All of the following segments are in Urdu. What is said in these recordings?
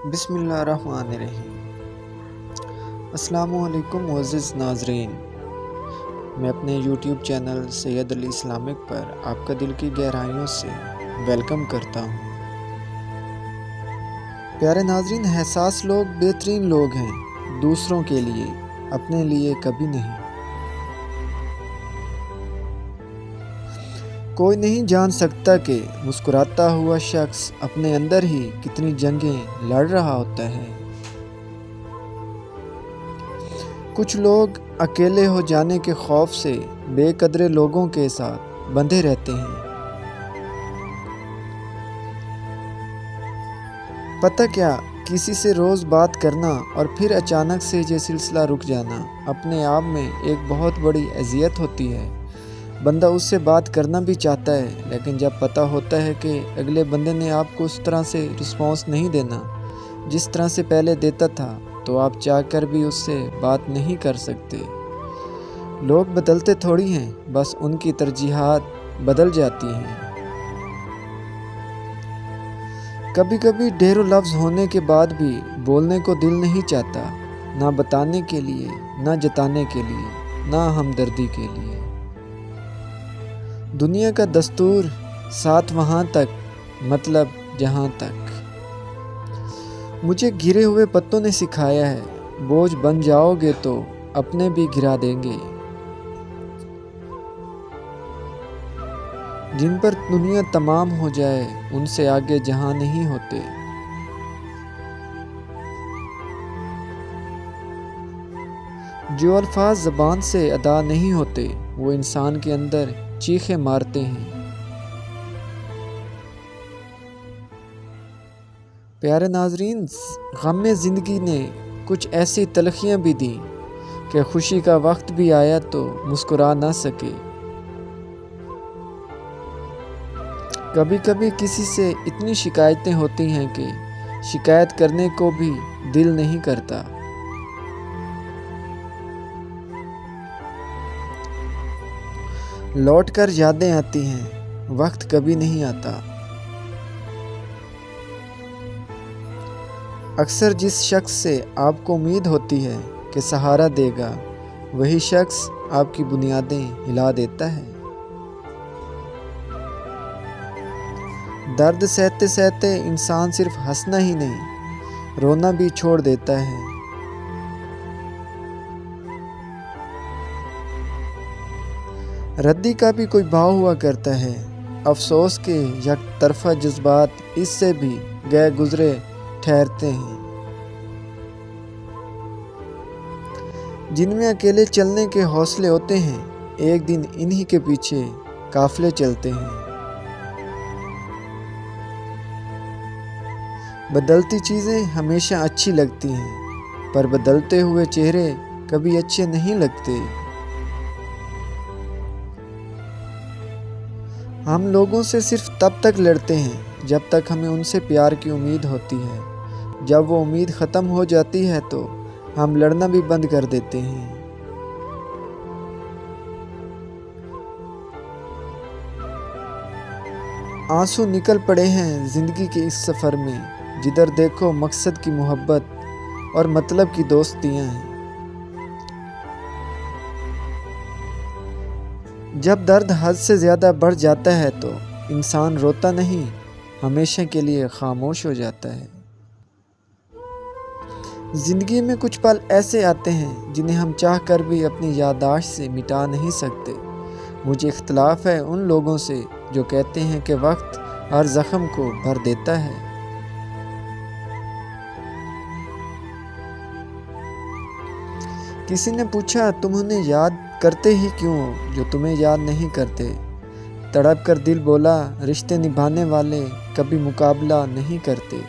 بسم اللہ الرحمن الرحیم۔ السلام علیکم معزز ناظرین، میں اپنے یوٹیوب چینل سید علی اسلامک پر آپ کا دل کی گہرائیوں سے ویلکم کرتا ہوں۔ پیارے ناظرین، حساس لوگ بہترین لوگ ہیں، دوسروں کے لیے، اپنے لیے کبھی نہیں۔ کوئی نہیں جان سکتا کہ مسکراتا ہوا شخص اپنے اندر ہی کتنی جنگیں لڑ رہا ہوتا ہے۔ کچھ لوگ اکیلے ہو جانے کے خوف سے بے قدر لوگوں کے ساتھ بندھے رہتے ہیں۔ پتہ کیا، کسی سے روز بات کرنا اور پھر اچانک سے یہ سلسلہ رک جانا اپنے آپ میں ایک بہت بڑی اذیت ہوتی ہے۔ بندہ اس سے بات کرنا بھی چاہتا ہے، لیکن جب پتہ ہوتا ہے کہ اگلے بندے نے آپ کو اس طرح سے رسپانس نہیں دینا جس طرح سے پہلے دیتا تھا، تو آپ چاہ کر بھی اس سے بات نہیں کر سکتے۔ لوگ بدلتے تھوڑی ہیں، بس ان کی ترجیحات بدل جاتی ہیں۔ کبھی کبھی ڈھیروں لفظ ہونے کے بعد بھی بولنے کو دل نہیں چاہتا، نہ بتانے کے لیے، نہ جتانے کے لیے، نہ ہمدردی کے لیے۔ دنیا کا دستور ساتھ وہاں تک، مطلب جہاں تک۔ مجھے گرے ہوئے پتوں نے سکھایا ہے، بوجھ بن جاؤ گے تو اپنے بھی گرا دیں گے۔ جن پر دنیا تمام ہو جائے، ان سے آگے جہاں نہیں ہوتے۔ جو الفاظ زبان سے ادا نہیں ہوتے، وہ انسان کے اندر چیخیں مارتے ہیں۔ پیارے ناظرین، غم زندگی نے کچھ ایسی تلخیاں بھی دیں کہ خوشی کا وقت بھی آیا تو مسکرا نہ سکے۔ کبھی کبھی کسی سے اتنی شکایتیں ہوتی ہیں کہ شکایت کرنے کو بھی دل نہیں کرتا۔ لوٹ کر یادیں آتی ہیں، وقت کبھی نہیں آتا۔ اکثر جس شخص سے آپ کو امید ہوتی ہے کہ سہارا دے گا، وہی شخص آپ کی بنیادیں ہلا دیتا ہے۔ درد سہتے سہتے انسان صرف ہنسنا ہی نہیں، رونا بھی چھوڑ دیتا ہے۔ ردی کا بھی کوئی بھاؤ ہوا کرتا ہے، افسوس کے یک طرفہ جذبات اس سے بھی گئے گزرے ٹھہرتے ہیں۔ جن میں اکیلے چلنے کے حوصلے ہوتے ہیں، ایک دن انہی کے پیچھے قافلے چلتے ہیں۔ بدلتی چیزیں ہمیشہ اچھی لگتی ہیں، پر بدلتے ہوئے چہرے کبھی اچھے نہیں لگتے۔ ہم لوگوں سے صرف تب تک لڑتے ہیں جب تک ہمیں ان سے پیار کی امید ہوتی ہے۔ جب وہ امید ختم ہو جاتی ہے تو ہم لڑنا بھی بند کر دیتے ہیں۔ آنسو نکل پڑے ہیں زندگی کے اس سفر میں، جدھر دیکھو مقصد کی محبت اور مطلب کی دوستیاں ہیں۔ جب درد حد سے زیادہ بڑھ جاتا ہے تو انسان روتا نہیں، ہمیشہ کے لیے خاموش ہو جاتا ہے۔ زندگی میں کچھ پل ایسے آتے ہیں جنہیں ہم چاہ کر بھی اپنی یادداشت سے مٹا نہیں سکتے۔ مجھے اختلاف ہے ان لوگوں سے جو کہتے ہیں کہ وقت ہر زخم کو بھر دیتا ہے۔ کسی نے پوچھا، تم انہیں یاد کرتے ہی کیوں ہو جو تمہیں یاد نہیں کرتے؟ تڑپ کر دل بولا، رشتے نبھانے والے کبھی مقابلہ نہیں کرتے۔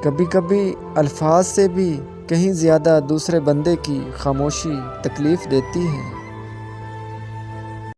کبھی کبھی الفاظ سے بھی کہیں زیادہ دوسرے بندے کی خاموشی تکلیف دیتی ہے۔